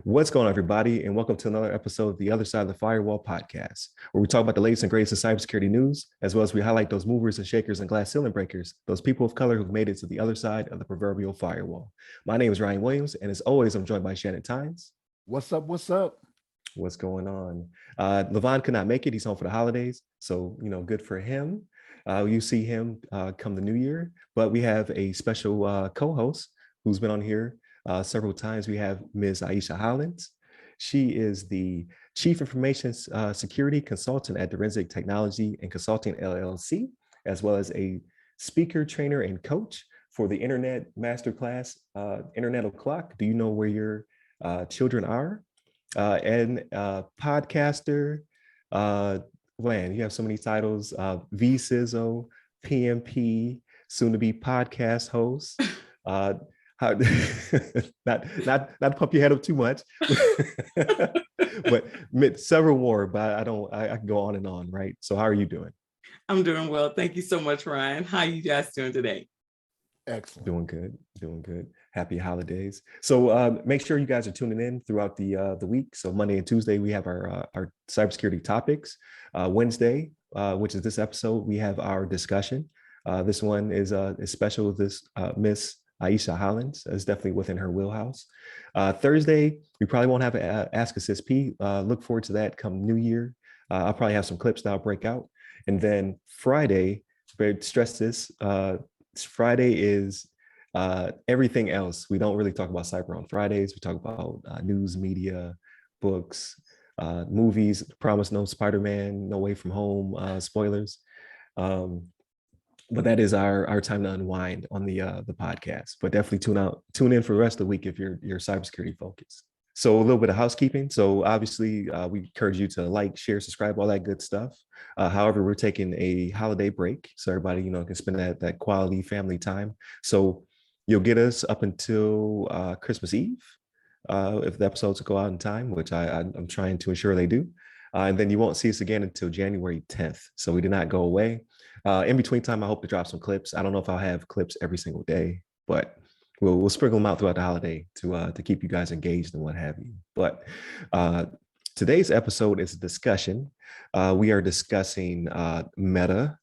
What's going on, everybody, and welcome to another episode of the Other Side of the Firewall podcast, where we talk about the latest and greatest in cybersecurity news, as well as we highlight those movers and shakers and glass ceiling breakers, those people of color who've made it to the other side of the proverbial firewall. My name is Ryan Williams, and as always, I'm joined by Shannon Tynes. What's up? What's up? What's going on? Levon could not make it. He's home for the holidays, so good for him. You see him come the new year, but we have a special co-host who's been on here several times. We have Ms. Ieshea Hollins. She is the Chief Information Security Consultant at Direnzic Technology and Consulting LLC, as well as a speaker, trainer, and coach for the Internet Masterclass, Internet O'Clock. Do you know where your children are? And podcaster. Man, you have so many titles. CISO, PMP, soon to be podcast host. Not to pump your head up too much, but several more. But I can go on and on, right? So how are you doing? I'm doing well. Thank you so much, Ryan. How are you guys doing today? Excellent. Doing good. Happy holidays. So make sure you guys are tuning in throughout the week. So Monday and Tuesday, we have our cybersecurity topics. Wednesday, which is this episode, we have our discussion. This one is special with this Miss Ieshea Hollins. It's definitely within her wheelhouse. Thursday, we probably won't have an Ask Us SP. Look forward to that come New Year. I'll probably have some clips that I'll break out. And then Friday, stress this, Friday is everything else. We don't really talk about cyber on Fridays. We talk about news, media, books, movies. Promise no Spider-Man, No Way From Home, spoilers. But that is our time to unwind on the podcast. But definitely tune in for the rest of the week if you're cybersecurity focused. So a little bit of housekeeping. So obviously, we encourage you to like, share, subscribe, all that good stuff. However, we're taking a holiday break, so everybody can spend that quality family time. So you'll get us up until Christmas Eve, if the episodes go out in time, which I'm trying to ensure they do. And then you won't see us again until January 10th. So we did not go away. In between time, I hope to drop some clips. I don't know if I'll have clips every single day, but we'll sprinkle them out throughout the holiday to keep you guys engaged and what have you. But today's episode is a discussion. We are discussing Meta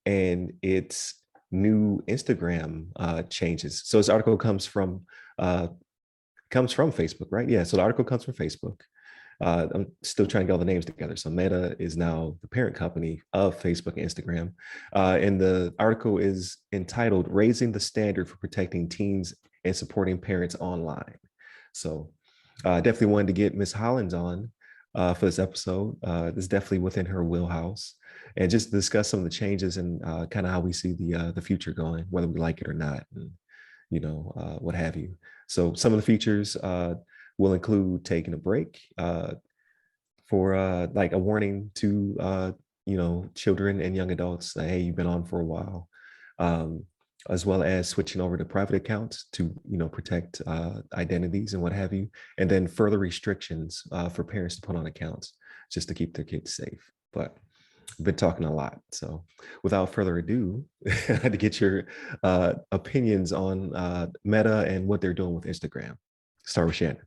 and its new Instagram changes. So this article comes from Facebook, right? Yeah. So the article comes from Facebook. I'm still trying to get all the names together. So Meta is now the parent company of Facebook and Instagram. And the article is entitled "Raising the Standard for Protecting Teens and Supporting Parents Online." So definitely wanted to get Ms. Hollins on for this episode. This is definitely within her wheelhouse, and just discuss some of the changes and kind of how we see the future going, whether we like it or not, and what have you. So some of the features will include taking a break for like a warning to children and young adults that, hey, you've been on for a while, as well as switching over to private accounts to protect identities and what have you, and then further restrictions for parents to put on accounts just to keep their kids safe. But I've been talking a lot, so without further ado, I had to get your opinions on Meta and what they're doing with Instagram. Start with Shannon.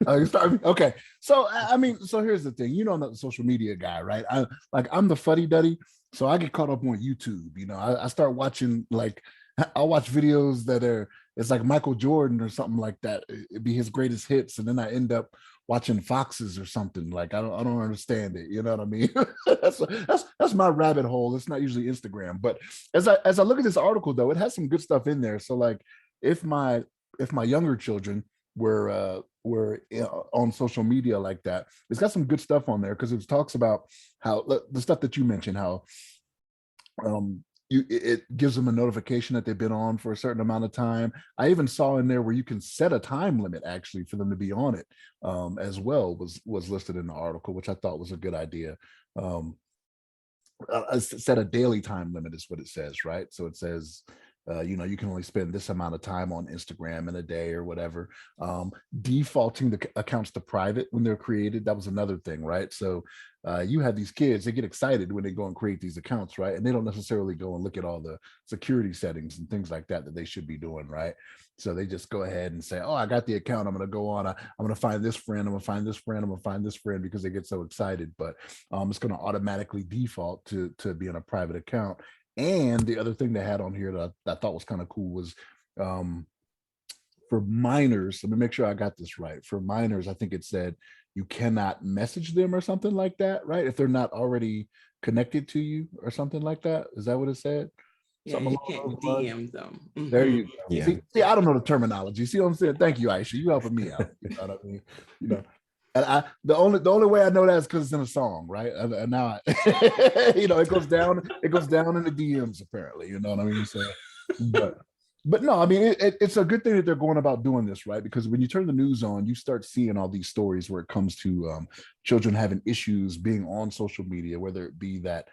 Okay. So here's the thing. I'm not the social media guy, right? I'm the fuddy-duddy, so I get caught up on YouTube. I start watching, I'll watch videos it's like Michael Jordan or something like that. It'd be his greatest hits, and then I end up watching Foxes or something. Like I don't understand it. You know what I mean? that's my rabbit hole. It's not usually Instagram, but as I look at this article though, it has some good stuff in there. So like if my younger children were on social media like that, it's got some good stuff on there because it talks about how the stuff that you mentioned, how it gives them a notification that they've been on for a certain amount of time. I even saw in there where you can set a time limit actually for them to be on it as well, was listed in the article, which I thought was a good idea. Set a daily time limit is what it says, right? So it says You can only spend this amount of time on Instagram in a day or whatever. Defaulting the accounts to private when they're created, that was another thing, right? So you have these kids, they get excited when they go and create these accounts, right? And they don't necessarily go and look at all the security settings and things like that they should be doing, right? So they just go ahead and say, oh, I got the account, I'm going to go on, I'm going to find this friend, I'm going to find this friend, I'm going to find this friend, because they get so excited. But it's going to automatically default to being a private account. And the other thing they had on here that I thought was kind of cool was for minors, let me make sure I got this right. For minors, I think it said you cannot message them or something like that, right? If they're not already connected to you or something like that. Is that what it said? Yeah, you can't DM them. There you go. Yeah. See, I don't know the terminology. See what I'm saying? Thank you, Ieshea. You helping me out. You know what I mean? And the only way I know that is because it's in a song, right? And now it goes down in the DMs apparently. You know what I mean? So, but no, I mean it's a good thing that they're going about doing this, right? Because when you turn the news on, you start seeing all these stories where it comes to children having issues being on social media, whether it be that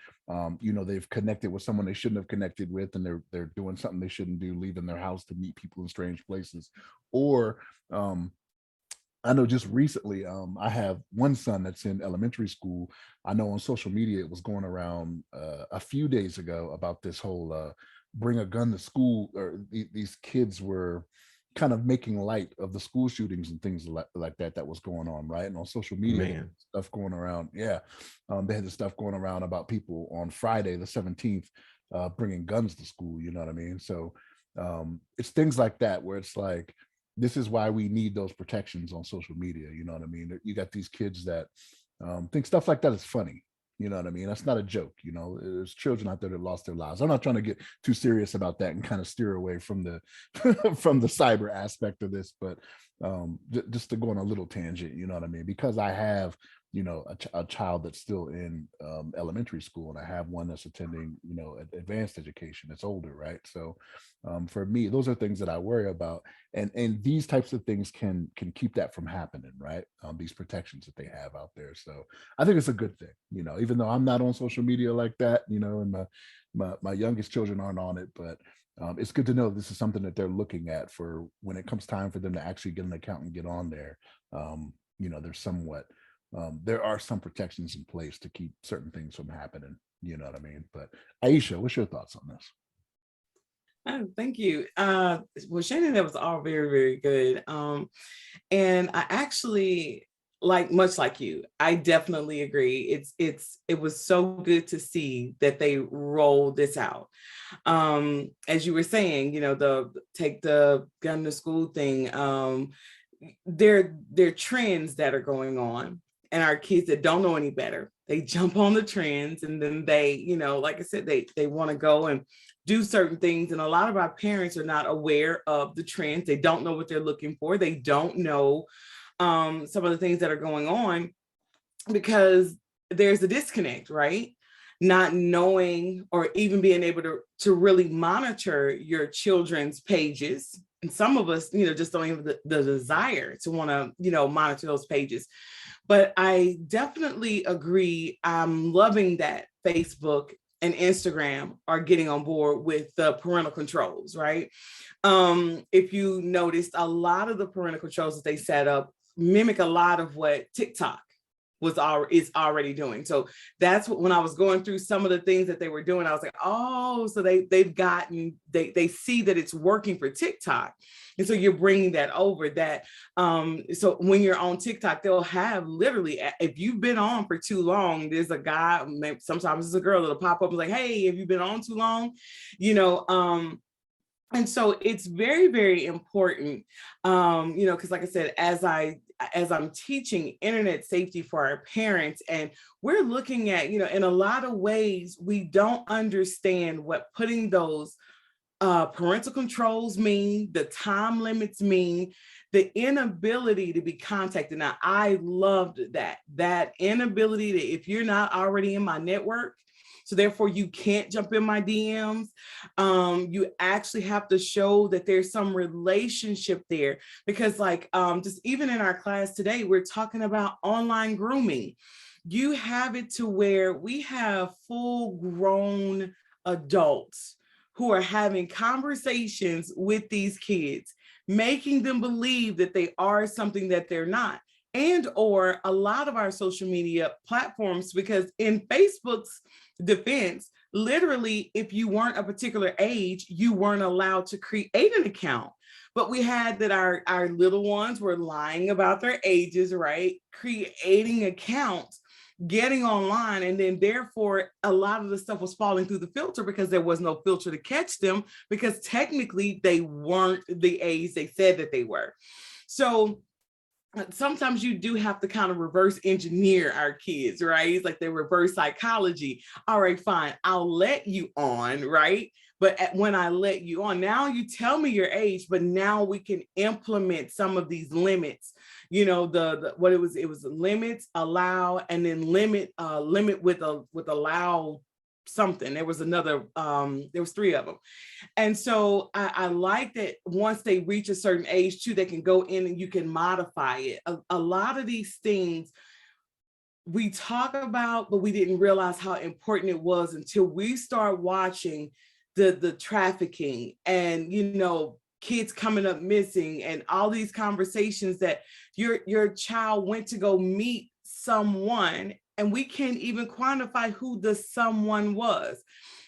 they've connected with someone they shouldn't have connected with, and they're doing something they shouldn't do, leaving their house to meet people in strange places, or I know just recently, I have one son that's in elementary school. I know on social media it was going around a few days ago about this whole bring a gun to school, or these kids were kind of making light of the school shootings and things like that was going on, right? And on social media, stuff going around. Yeah, they had the stuff going around about people on Friday the 17th bringing guns to school. You know what I mean? So it's things like that where it's like, this is why we need those protections on social media. You know what I mean? You got these kids that think stuff like that is funny. You know what I mean? That's not a joke. There's children out there that lost their lives. I'm not trying to get too serious about that and kind of steer away from the from the cyber aspect of this, but just to go on a little tangent, you know what I mean? Because I have a child that's still in elementary school, and I have one that's attending advanced education that's older, right? So for me, those are things that I worry about, and these types of things can keep that from happening, right? These protections that they have out there. So I think it's a good thing, even though I'm not on social media like that, and my youngest children aren't on it, but it's good to know this is something that they're looking at for when it comes time for them to actually get an account and get on there. There are some protections in place to keep certain things from happening. You know what I mean? But Ieshea, what's your thoughts on this? Oh, thank you. Well, Shannon, that was all very, very good. And I actually, much like you, I definitely agree. It was so good to see that they rolled this out. As you were saying, the take the gun to school thing. There are trends that are going on. And our kids that don't know any better, they jump on the trends, and then they, like I said, they want to go and do certain things. And a lot of our parents are not aware of the trends. They don't know what they're looking for. They don't know some of the things that are going on, because there's a disconnect, right? Not knowing or even being able to really monitor your children's pages. And some of us, just don't have the desire to want to, monitor those pages. But I definitely agree. I'm loving that Facebook and Instagram are getting on board with the parental controls, right? If you noticed, a lot of the parental controls that they set up mimic a lot of what TikTok is already doing. So that's what, when I was going through some of the things that they were doing, I was like, oh, so they see that it's working for TikTok. And so you're bringing that over that. So when you're on TikTok, they'll have literally, if you've been on for too long, there's a guy, sometimes it's a girl that'll pop up and like, hey, have you been on too long? And so it's very, very important, because like I said, as I'm teaching internet safety for our parents, and we're looking at, in a lot of ways, we don't understand what putting those parental controls mean, the time limits mean, the inability to be contacted. Now, I loved that inability to, if you're not already in my network, so therefore you can't jump in my DMs. You actually have to show that there's some relationship there, because just even in our class today, we're talking about online grooming. You have it to where we have full grown adults who are having conversations with these kids, making them believe that they are something that they're not. And or a lot of our social media platforms, because in Facebook's defense, literally, if you weren't a particular age, you weren't allowed to create an account. But we had that our little ones were lying about their ages, right? Creating accounts, getting online, and then therefore a lot of the stuff was falling through the filter because there was no filter to catch them, because technically they weren't the age they said that they were. So sometimes you do have to kind of reverse engineer our kids, right? It's like the reverse psychology. All right, fine, I'll let you on, right? But when I let you on, now you tell me your age, but now we can implement some of these limits. You know, what it was limits, allow, and then limit with allow something. There was another, there was 3 of them. And so I like that once they reach a certain age too, they can go in and you can modify it. A lot of these things we talk about, but we didn't realize how important it was until we start watching the trafficking and, you know, kids coming up missing and all these conversations that your child went to go meet someone and we can't even quantify who the someone was.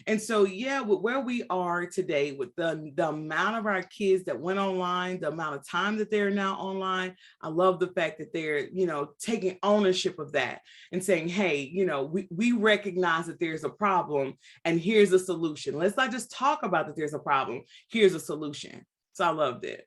And so, yeah, with where we are today, with the amount of our kids that went online, the amount of time that they're now online, I love the fact that they're, you know, taking ownership of that and saying, hey, you know, we recognize that there's a problem and here's a solution. Let's not just talk about that there's a problem. Here's a solution. So I loved it.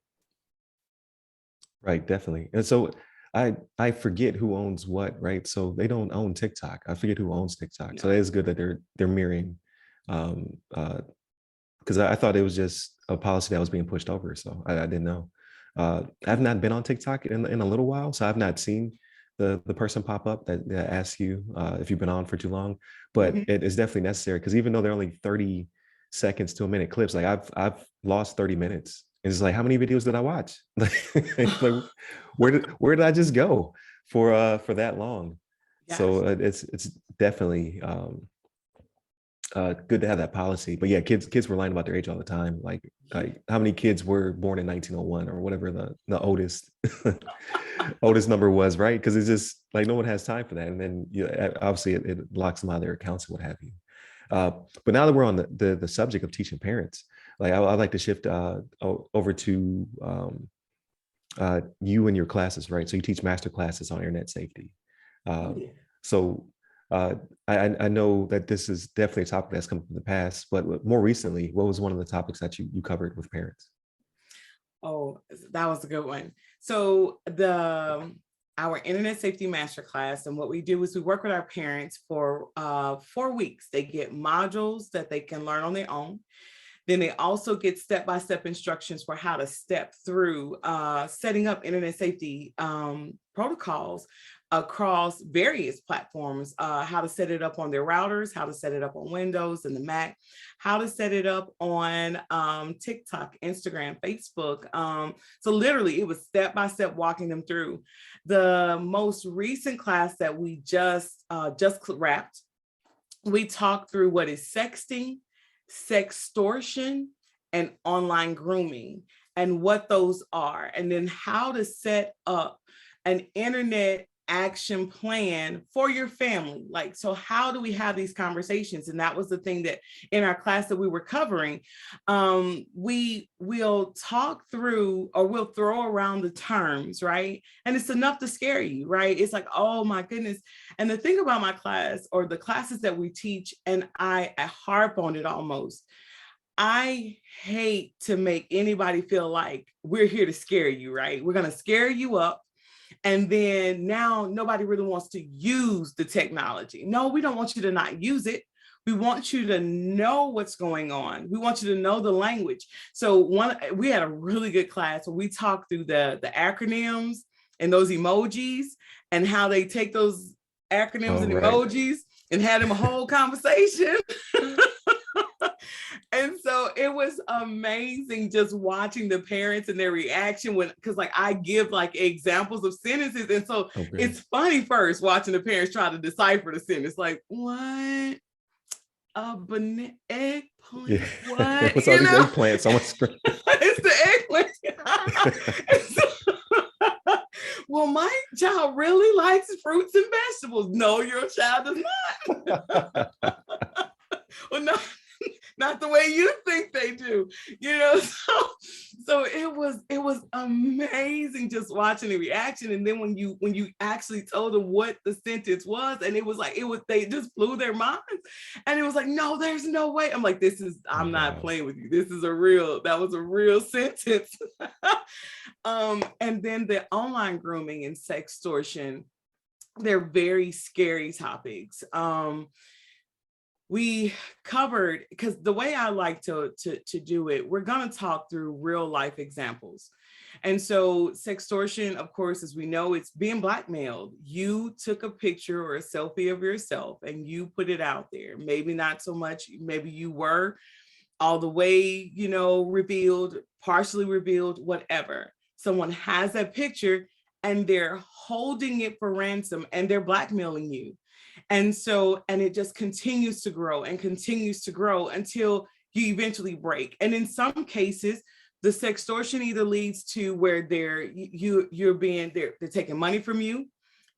Right, definitely. And so I forget who owns what, right? So they don't own TikTok. I forget who owns TikTok. No. So it is good that they're mirroring, because I thought it was just a policy that was being pushed over. So I didn't know. I've not been on TikTok in a little while, so I've not seen the person pop up that asks you if you've been on for too long. But it is definitely necessary, because even though they're only 30 seconds to a minute clips, like I've lost 30 minutes. It's like, how many videos did I watch? Like, where did I just go for that long? Yes. So it's definitely good to have that policy. But yeah, kids were lying about their age all the time. Like how many kids were born in 1901 or whatever the oldest oldest number was, right? Because it's just like no one has time for that. And then obviously it locks them out of their accounts and what have you. But now that we're on the subject of teaching parents, like I'd like to shift over to you and your classes, right? So you teach master classes on internet safety. So I know that this is definitely a topic that's come from the past, but more recently, what was one of the topics that you covered with parents? Oh, that was a good one. So our internet safety masterclass, and what we do is we work with our parents for 4 weeks. They get modules that they can learn on their own. Then they also get step-by-step instructions for how to step through setting up internet safety protocols across various platforms, how to set it up on their routers, how to set it up on Windows and the Mac, how to set it up on TikTok, Instagram, Facebook. So literally it was step-by-step walking them through. The most recent class that we just wrapped, we talked through what is sexting, sextortion, and online grooming, and what those are, and then how to set up an internet action plan for your family. Like, so how do we have these conversations? And that was the thing that in our class that we were covering, we will talk through, or we'll throw around the terms, right? And it's enough to scare you, right? It's like, oh my goodness. And the thing about my class, or the classes that we teach, and I harp on it almost, I hate to make anybody feel like we're here to scare you, right? We're going to scare you up. And then now nobody really wants to use the technology. No, we don't want you to not use it. We want you to know what's going on. We want you to know the language. So we had a really good class where we talked through the acronyms and those emojis and how they take those acronyms and emojis and had them a whole conversation. And so it was amazing just watching the parents and their reaction because like I give like examples of sentences. And so it's funny first watching the parents try to decipher the sentence, like, what? a banana eggplant. Yeah. What? What's all these eggplants on my screen? It's the eggplant. Well, my child really likes fruits and vegetables. No, your child does not. Well, no, not the way you think they do, so it was amazing just watching the reaction. And then when you actually told them what the sentence was, and it was they just blew their minds, and it was like, no, there's no way. I'm like, I'm not playing with you, that was a real sentence. And then the online grooming and sextortion, they're very scary topics. We covered, because the way I like to do it, we're going to talk through real life examples. And so sextortion, of course, as we know, it's being blackmailed. You took a picture or a selfie of yourself and you put it out there. Maybe not so much, maybe you were all the way, revealed, partially revealed, whatever. Someone has that picture and they're holding it for ransom and they're blackmailing you. And it just continues to grow and continues to grow until you eventually break. And in some cases, the sextortion either leads to where they're taking money from you,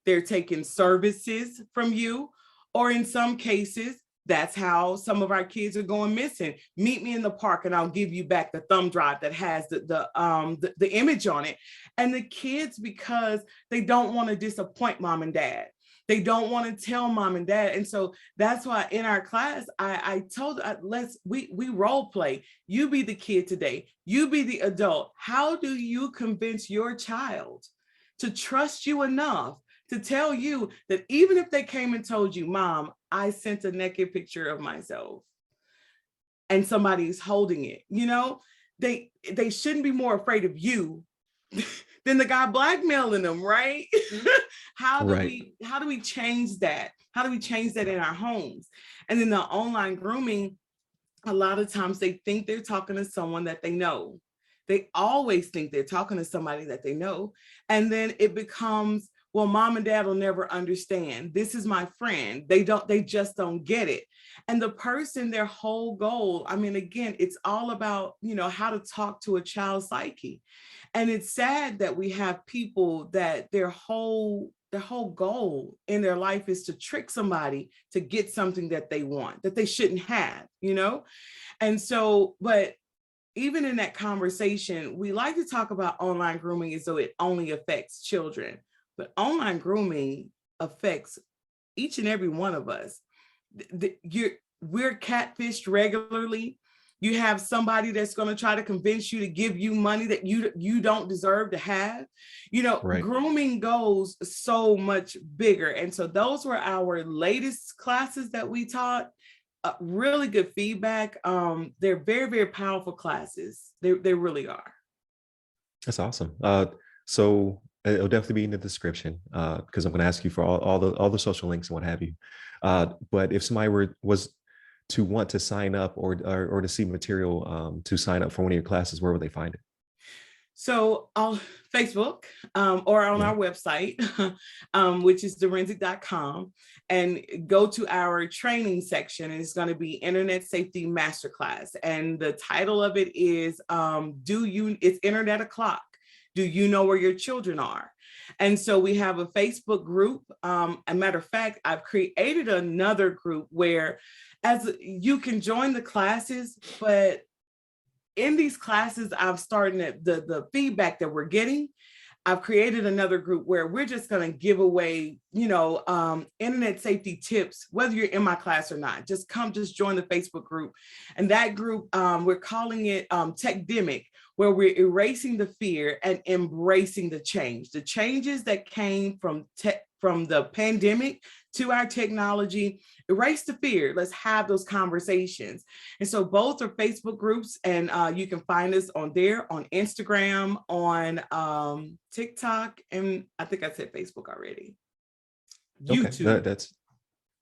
they're taking services from you, or in some cases, that's how some of our kids are going missing. Meet me in the park and I'll give you back the thumb drive that has the image on it. And the kids, because they don't want to disappoint mom and dad, they don't want to tell mom and dad. And so that's why in our class, I told we role play. You be the kid today. You be the adult. How do you convince your child to trust you enough to tell you that even if they came and told you, Mom, I sent a naked picture of myself, and somebody's holding it, they shouldn't be more afraid of you than the guy blackmailing them, right? How do we change that? How do we change that in our homes? And then the online grooming, a lot of times they think they're talking to someone that they know. They always think they're talking to somebody that they know. And then it becomes, well, mom and dad will never understand. This is my friend. They just don't get it. And the person, their whole goal, again, it's all about, how to talk to a child's psyche. And it's sad that we have people that their whole goal in their life is to trick somebody to get something that they want, that they shouldn't have, And so, but even in that conversation, we like to talk about online grooming as though it only affects children, but online grooming affects each and every one of us. We're catfished regularly. You have somebody that's going to try to convince you to give you money that you don't deserve to have. Right. Grooming goes so much bigger. And so those were our latest classes that we taught. Really good feedback. They're very, very powerful classes. They really are. That's awesome. So it'll definitely be in the description because I'm going to ask you for all the social links and what have you. But if somebody was to want to sign up or to see material to sign up for one of your classes, where would they find it? So on Facebook or on our website, which is Direnzic.com, and go to our training section, and it's going to be Internet Safety Masterclass. And the title of it is, it's Internet O'Clock. Do you know where your children are? And so we have a Facebook group. As a matter of fact, I've created another group where you can join the classes, but in these classes, I'm starting the feedback that we're getting. I've created another group where we're just going to give away, internet safety tips, whether you're in my class or not. Just join the Facebook group. And that group, we're calling it Techdemic, where we're erasing the fear and embracing the change. The changes that came from the pandemic to our technology. Erase the fear. Let's have those conversations. And so both are Facebook groups, and you can find us on there, on Instagram, on TikTok, and I think I said Facebook already. YouTube. Okay, that's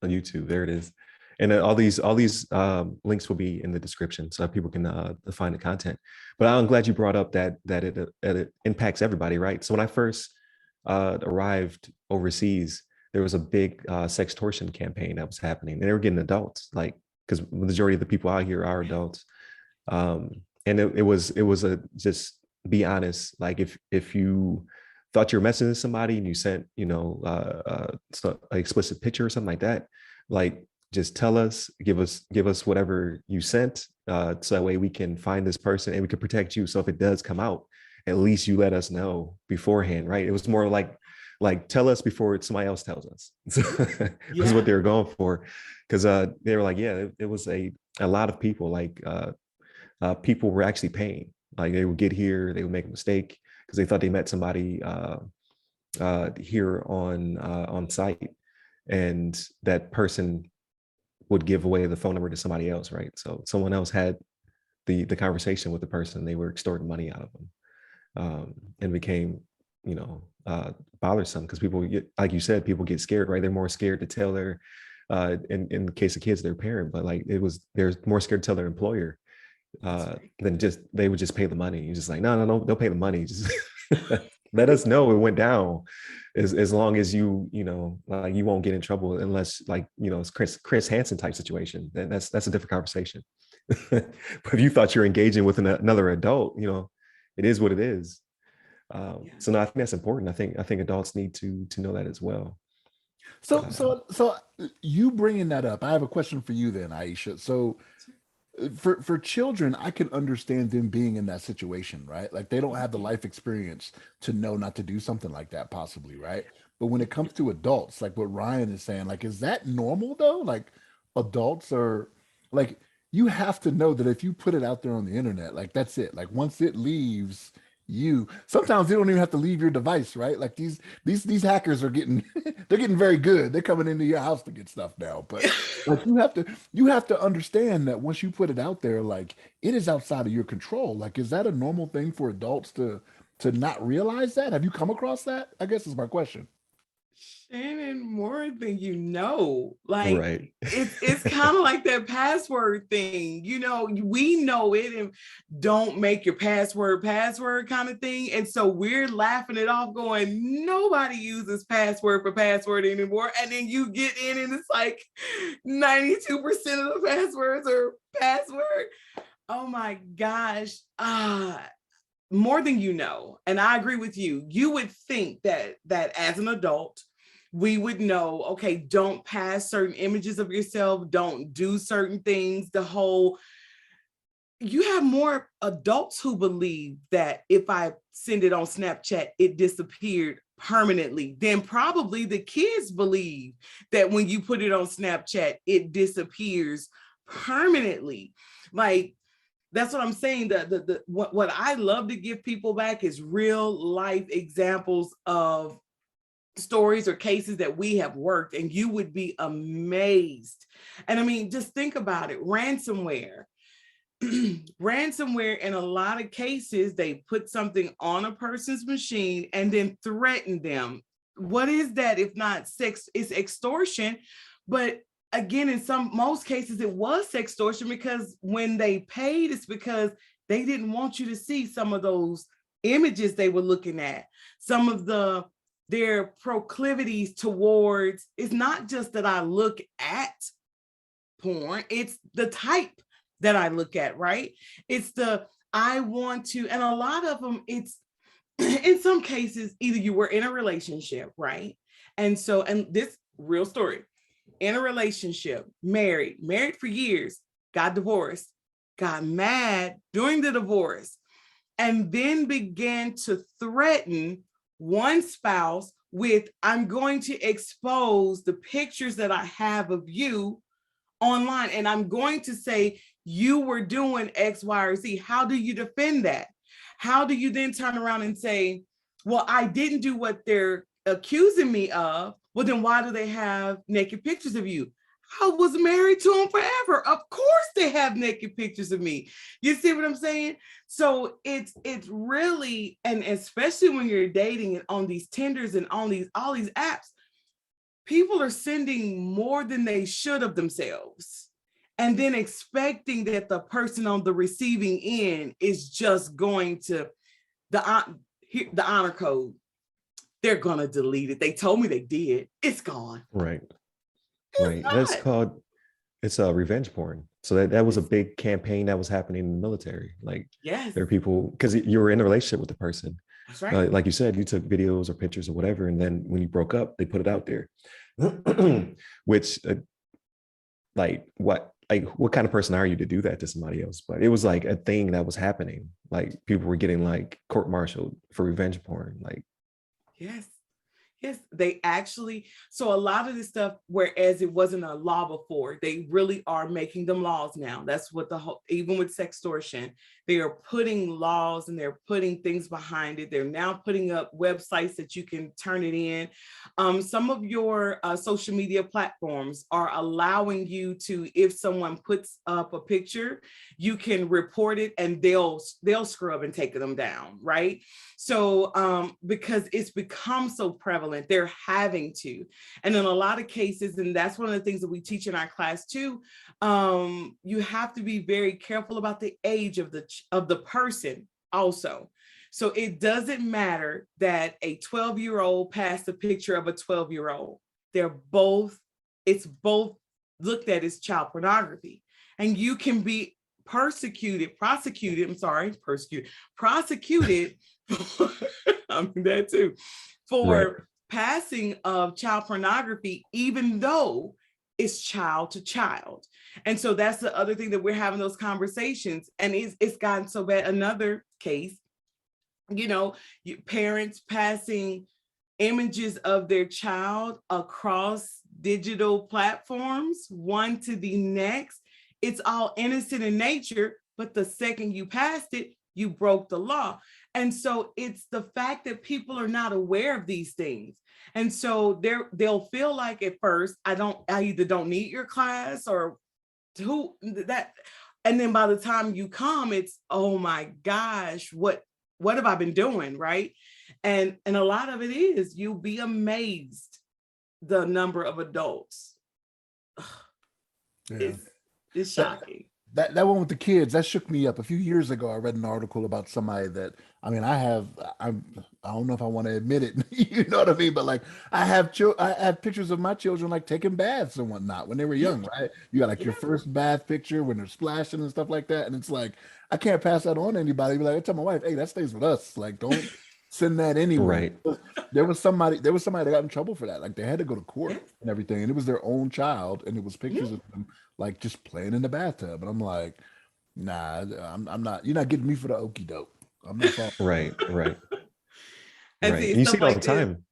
on YouTube. There it is. And all these links will be in the description so that people can find the content. But I'm glad you brought up that it impacts everybody, right? So when I first arrived overseas, there was a big sextortion campaign that was happening, and they were getting adults, like because the majority of the people out here are adults. And it was a just be honest. Like if you thought you were messing with somebody and you sent, an explicit picture or something like that, like just tell us, give us whatever you sent, so that way we can find this person and we can protect you. So if it does come out, at least you let us know beforehand, right? It was more like tell us before somebody else tells us. Was what they were going for, because they were like, yeah, it was a lot of people, like people were actually paying. Like they would get here, they would make a mistake because they thought they met somebody here on site, and that person would give away the phone number to somebody else, right? So someone else had the conversation with the person, they were extorting money out of them, and became, bothersome because people get, like you said, people get scared, right? They're more scared to tell their, in the case of kids, their parent, but like they're more scared to tell their employer than just, they would just pay the money. You're just like, no, don't pay the money. Just let us know it went down, as long as you like you won't get in trouble, unless like, it's Chris Hansen type situation. Then that's a different conversation. But if you thought you're engaging with another adult, it is what it is. So no, I think that's important. I think adults need to know that as well. So you bringing that up, I have a question for you then, Ieshea. So for children, I can understand them being in that situation, right? Like they don't have the life experience to know not to do something like that, possibly, right? But when it comes to adults, like what Ryan is saying, like, is that normal though? Like adults are like, you have to know that if you put it out there on the internet, like that's it. Like once it leaves you, sometimes they don't even have to leave your device, right? Like these hackers are getting they're getting very good. They're coming into your house to get stuff now. But like you have to understand that once you put it out there, like it is outside of your control. Like, is that a normal thing for adults to not realize that? Have you come across that? I guess is my question. Shannon, more than you know. Like Right. it's kind of like that password thing. We know it, and don't make your password kind of thing. And so we're laughing it off, going, nobody uses password for password anymore. And then you get in and it's like 92% of the passwords are password. Oh my gosh. More than you know. And I agree with you. You would think that as an adult, we would know, okay, don't pass certain images of yourself, don't do certain things. You have more adults who believe that if I send it on Snapchat, it disappeared permanently. Then probably the kids believe that when you put it on Snapchat, it disappears permanently. Like, that's what I'm saying. What I love to give people back is real life examples of stories or cases that we have worked, and you would be amazed. And I mean, just think about it. Ransomware. Ransomware, in a lot of cases, they put something on a person's machine and then threaten them. What is that if not sex? It's extortion. But again, in most cases, it was sextortion, because when they paid, it's because they didn't want you to see some of those images they were looking at, some of their proclivities towards. It's not just that I look at porn, it's the type that I look at, right? It's I want to, and a lot of them, it's in some cases, either you were in a relationship, right? And this real story, in a relationship, married for years, got divorced, got mad during the divorce, and then began to threaten one spouse with, I'm going to expose the pictures that I have of you online, and I'm going to say you were doing X, Y, or Z. How do you defend that? How do you then turn around and say, well, I didn't do what they're accusing me of? Well, then why do they have naked pictures of you? I was married to them forever. Of course they have naked pictures of me. You see what I'm saying? So it's really, and especially when you're dating and on these Tinders and on all these apps, people are sending more than they should of themselves, and then expecting that the person on the receiving end is just going to the honor code. They're gonna delete it. They told me they did. It's gone. Right. It's Right. not. That's called It's a revenge porn. So that was a big campaign that was happening in the military. Like Yes, there are people, because you were in a relationship with the person. that's right. Like you said, you took videos or pictures or whatever, and then when you broke up, they put it out there. Which, what kind of person are you to do that to somebody else? But it was like a thing that was happening. Like people were getting like court-martialed for revenge porn. Like, Yes. Yes, they actually, so a lot of this stuff, whereas it wasn't a law before, they really are making them laws now. That's what the whole, even with sextortion, they are putting laws and they're putting things behind it. They're now putting up websites that you can turn it in. Some of your social media platforms are allowing you to, if someone puts up a picture, you can report it and they'll scrub and take them down, right? So because it's become so prevalent, they're having to. And in a lot of cases, and that's one of the things that we teach in our class too, you have to be very careful about the age of the person also. So it doesn't matter that a 12-year-old passed a picture of a 12-year-old. It's both looked at as child pornography. And you can be prosecuted I mean that too, for passing of child pornography, even though it's child to child. And so that's the other thing that we're having those conversations. And it's gotten so bad. Another case, parents passing images of their child across digital platforms, one to the next. It's all innocent in nature, but the second you passed it, you broke the law. And so it's the fact that people are not aware of these things. And so they'll feel like at first, I either don't need your class or who that. And then by the time you come, it's, oh my gosh, what have I been doing? Right. And a lot of it is, you'll be amazed the number of adults. Yeah. It's shocking. That one with the kids, that shook me up. A few years ago, I read an article about somebody that, I mean, I don't know if I want to admit it, you know what I mean? But like, I have pictures of my children like taking baths and whatnot when they were young, right? You got like your first bath picture when they're splashing and stuff like that. And it's like, I can't pass that on to anybody. Be like, I tell my wife, hey, that stays with us. Like, don't send that anywhere. Right. There was somebody that got in trouble for that. Like they had to go to court and everything. And it was their own child. And it was pictures of them like just playing in the bathtub. And I'm like, nah, I'm not, you're not getting me for the okie doke. I'm not falling. Right. And And you see it all like the time.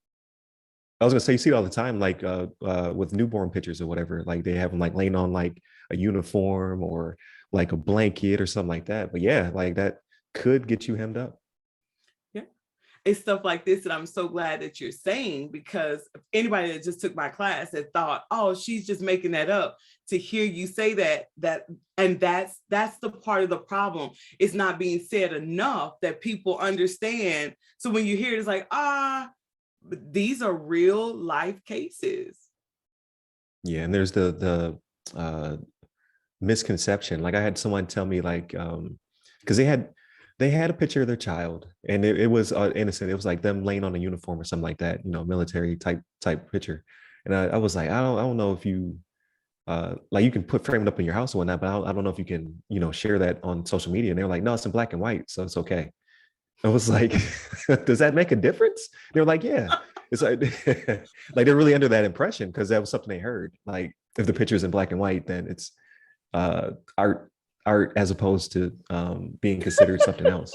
I was gonna say, you see it all the time, like with newborn pictures or whatever, like they have them like laying on like a uniform or like a blanket or something like that. But yeah, like that could get you hemmed up. Yeah. It's stuff like this that I'm so glad that you're saying, because anybody that just took my class that thought, oh, she's just making that up, to hear you say that, and that's the part of the problem. It's not being said enough that people understand. So when you hear it, it's like, these are real life cases. Yeah, and there's the misconception. Like I had someone tell me, like, because they had a picture of their child, and it was innocent. It was like them laying on a uniform or something like that, military type picture. And I was like, I don't know if you like, you can frame it up in your house or whatnot, but I don't know if you can share that on social media. And they're like, no, it's in black and white, so it's okay. I was like, does that make a difference? They're like, yeah. It's like, like they're really under that impression because that was something they heard. Like if the picture's in black and white, then it's art as opposed to being considered something else.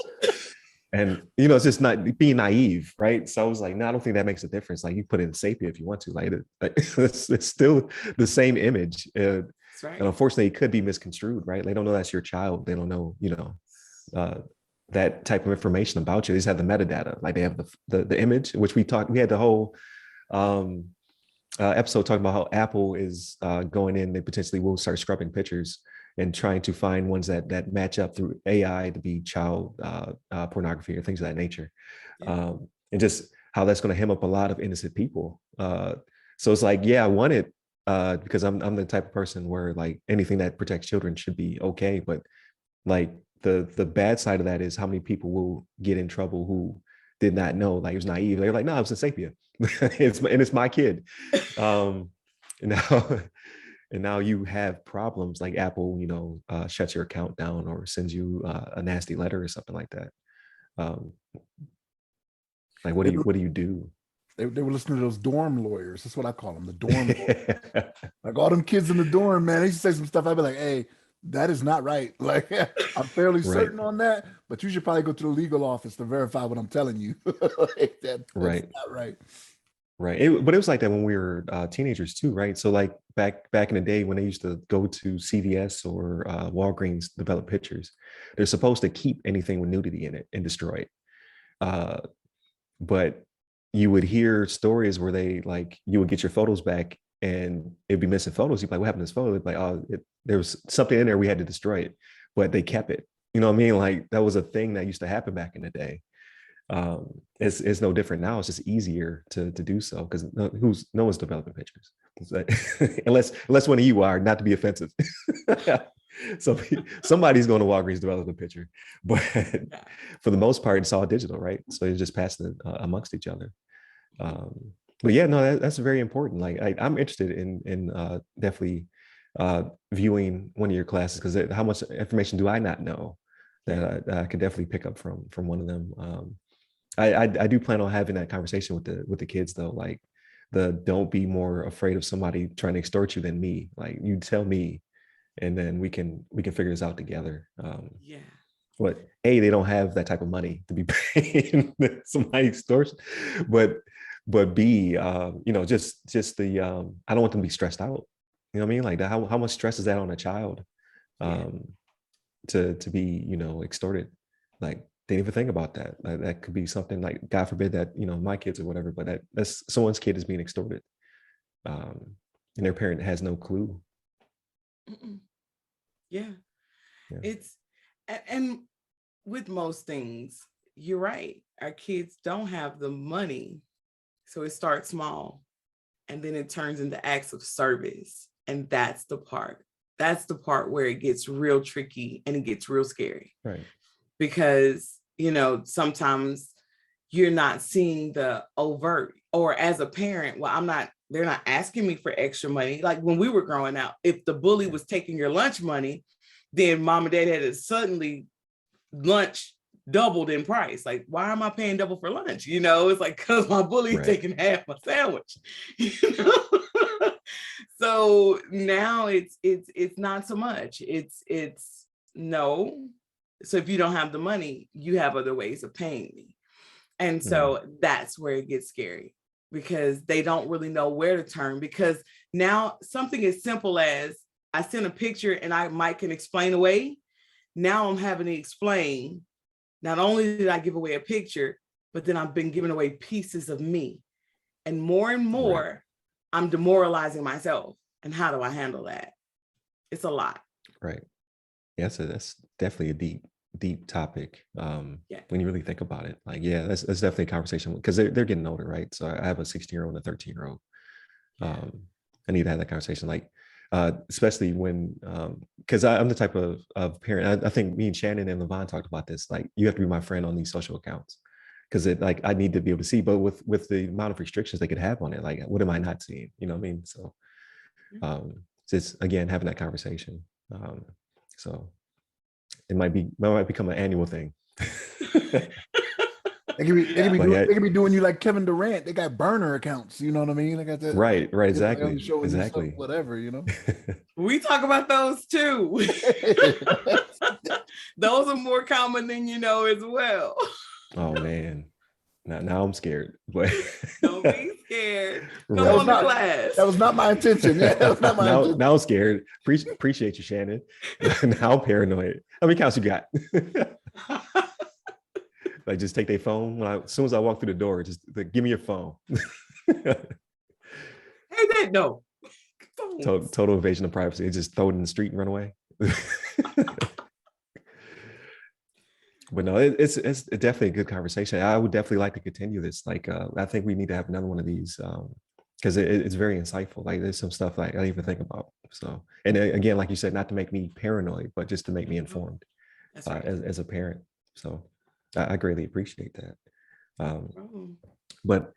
And it's just not being naive, right? So I was like, no, I don't think that makes a difference. Like you put in sepia if you want to, like it's still the same image. Right. And unfortunately, it could be misconstrued, right? They don't know that's your child. They don't know, that type of information about you. They just have the metadata, like they have the image, which we had the whole episode talking about how Apple is going in, they potentially will start scrubbing pictures and trying to find ones that match up through AI to be child pornography or things of that nature. Yeah. And just how that's going to hem up a lot of innocent people. So it's like, yeah, I want it because I'm the type of person where like anything that protects children should be okay. But like the bad side of that is how many people will get in trouble who did not know, like it was naive. They're like, no, it was a sepia. It's my kid. Now, And now you have problems like Apple, shuts your account down or sends you a nasty letter or something like that. Like, what do you do? They were listening to those dorm lawyers. That's what I call them, the dorm lawyers. Like all them kids in the dorm, man, they used to say some stuff. I'd be like, hey, that is not right. Like, I'm fairly certain on that, but you should probably go to the legal office to verify what I'm telling you. Like that's not right. Right. But it was like that when we were teenagers too, right? So like back in the day when they used to go to CVS or Walgreens, develop pictures, they're supposed to keep anything with nudity in it and destroy it. But you would hear stories where you would get your photos back and it'd be missing photos. You'd be like, what happened to this photo? It'd be like, there was something in there, we had to destroy it, but they kept it. You know what I mean? Like that was a thing that used to happen back in the day. It's no different now. It's just easier to do so because no one's developing pictures. Like, unless one of you are, not to be offensive. So somebody's going to Walgreens develop a picture, but for the most part, it's all digital, right? So you just pass it amongst each other. But yeah, no, that's very important. Like I'm interested in definitely viewing one of your classes because how much information do I not know that I could definitely pick up from one of them. I do plan on having that conversation with the kids though, like don't be more afraid of somebody trying to extort you than me. Like you tell me, and then we can figure this out together. But A, they don't have that type of money to be paying somebody extortion, but B, just the I don't want them to be stressed out. You know what I mean? Like how much stress is that on a child to be extorted? Like they didn't even think about that. Like, that could be something like, God forbid that my kids or whatever, but that's someone's kid is being extorted, and their parent has no clue. Yeah. It's and with most things, you're right. Our kids don't have the money, so it starts small, and then it turns into acts of service, and that's the part where it gets real tricky and it gets real scary, right? Because sometimes you're not seeing the overt, or as a parent, they're not asking me for extra money. Like when we were growing up, if the bully was taking your lunch money, then mom and dad had to suddenly lunch doubled in price. Like, why am I paying double for lunch? It's like, because my bully's taking half my sandwich. So now it's not so much. It's no. So if you don't have the money, you have other ways of paying me. And so that's where it gets scary, because they don't really know where to turn, because now something as simple as I sent a picture and Mike can explain away. Now I'm having to explain, not only did I give away a picture, but then I've been giving away pieces of me. And more, I'm demoralizing myself. And how do I handle that? It's a lot. Right. Yeah, so that's definitely a deep topic. When you really think about it, like, that's definitely a conversation, because they're getting older, right? So I have a 16-year-old and a 13-year-old. I need to have that conversation, like, especially when, because I'm the type of parent. I think me and Shannon and Levon talked about this. Like, you have to be my friend on these social accounts, because I need to be able to see. But with the amount of restrictions they could have on it, like, what am I not seeing? You know what I mean? So, it's again having that conversation. So it might become an annual thing. They could be doing you like Kevin Durant. They got burner accounts. You know what I mean? They got that. Right. Exactly. Stuff, whatever. We talk about those too. Those are more common than as well. Oh man. Now I'm scared. But don't be scared. Come on to class. That was not my intention. Yeah, that was not my intention. Now I'm scared. Appreciate you, Shannon. Now I'm paranoid. How many counts you got? Like, just take their phone as soon as I walk through the door. Just give me your phone. Hey, Dad, no. Total invasion of privacy. Just throw it in the street and run away. But no, it's definitely a good conversation. I would definitely like to continue this. Like, I think we need to have another one of these, because it's very insightful. Like, there's some stuff like I didn't even think about. So, and again, like you said, not to make me paranoid, but just to make me informed, right. as a parent. So I greatly appreciate that. But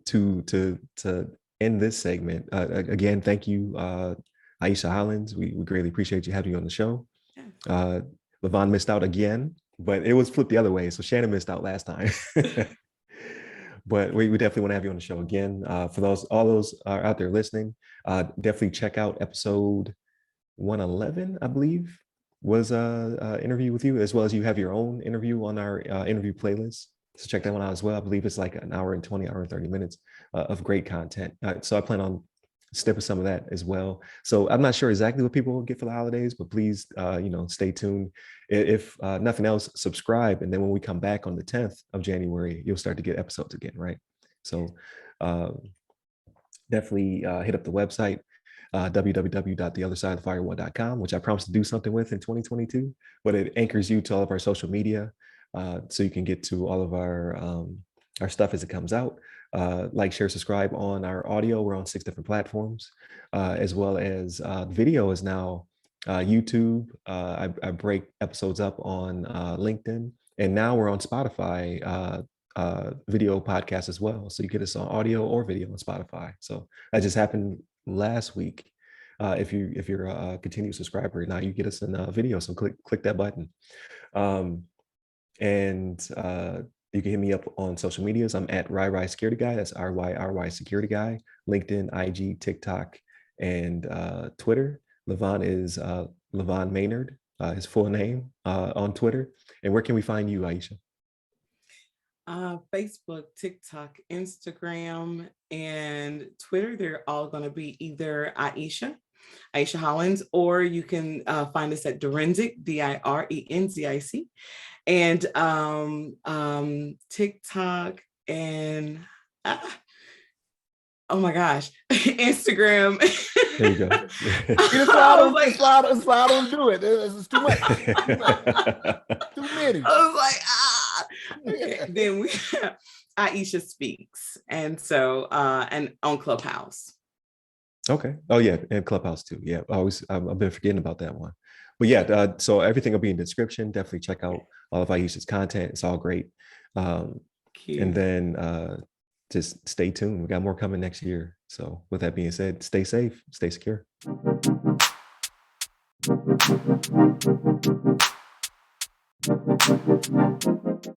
to end this segment, again, thank you Ieshea Hollins. We greatly appreciate you having you on the show. Yeah. Levon missed out again, but it was flipped the other way. So Shannon missed out last time. But we definitely want to have you on the show again. For all those are out there listening, definitely check out episode 111, I believe, was a interview with you, as well as you have your own interview on our interview playlist. So check that one out as well. I believe it's like an hour and 20, hour and 30 minutes of great content. So I plan on snipping some of that as well. So I'm not sure exactly what people will get for the holidays, but please, stay tuned. If nothing else, subscribe. And then when we come back on the 10th of January, you'll start to get episodes again, right? So definitely hit up the website, www.theothersideofthefirewall.com, which I promise to do something with in 2022, but it anchors you to all of our social media. So you can get to all of our stuff as it comes out. Like, share, subscribe on our audio. We're on 6 different platforms, as well as video is now YouTube. I break episodes up on LinkedIn, and now we're on Spotify video podcast as well. So you get us on audio or video on Spotify. So that just happened last week. If you're a continued subscriber, now you get us in video. So click that button. And you can hit me up on social medias. I'm at RyRy Security Guy. That's RYRY Security Guy. LinkedIn, IG, TikTok, and Twitter. Levon is Levon Maynard, his full name, on Twitter. And where can we find you, Ieshea? Facebook, TikTok, Instagram, and Twitter. They're all going to be either Ieshea Hollins, or you can find us at Direnzic, Direnzic, and TikTok and oh my gosh, Instagram. There you go. Slide on, do it. It's too much. Too many. I was like, Okay. Then we have IesheaSpeaks, and so and on Clubhouse. Okay. Oh yeah, and Clubhouse too. Yeah, I've been forgetting about that one. But yeah, so everything will be in the description. Definitely check out all of Ieshea's content. It's all great. And then just stay tuned. We got more coming next year. So with that being said, stay safe, stay secure.